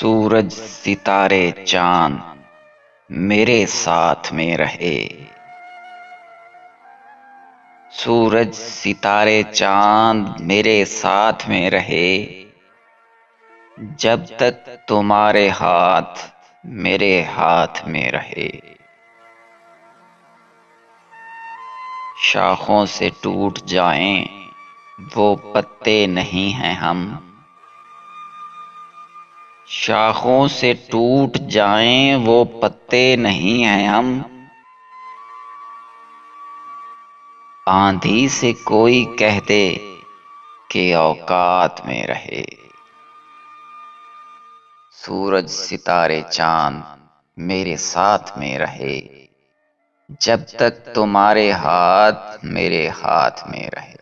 سورج ستارے چاند میرے ساتھ میں رہے۔ سورج ستارے چاند میرے ساتھ میں رہے، جب تک تمہارے ہاتھ میرے ہاتھ میں رہے۔ شاخوں سے ٹوٹ جائیں وہ پتے نہیں ہیں ہم، شاخوں سے ٹوٹ جائیں وہ پتے نہیں ہیں ہم۔ آندھی سے کوئی کہہ دے کہ اوقات میں رہے۔ سورج ستارے چاند میرے ساتھ میں رہے، جب تک تمہارے ہاتھ میرے ہاتھ میں رہے۔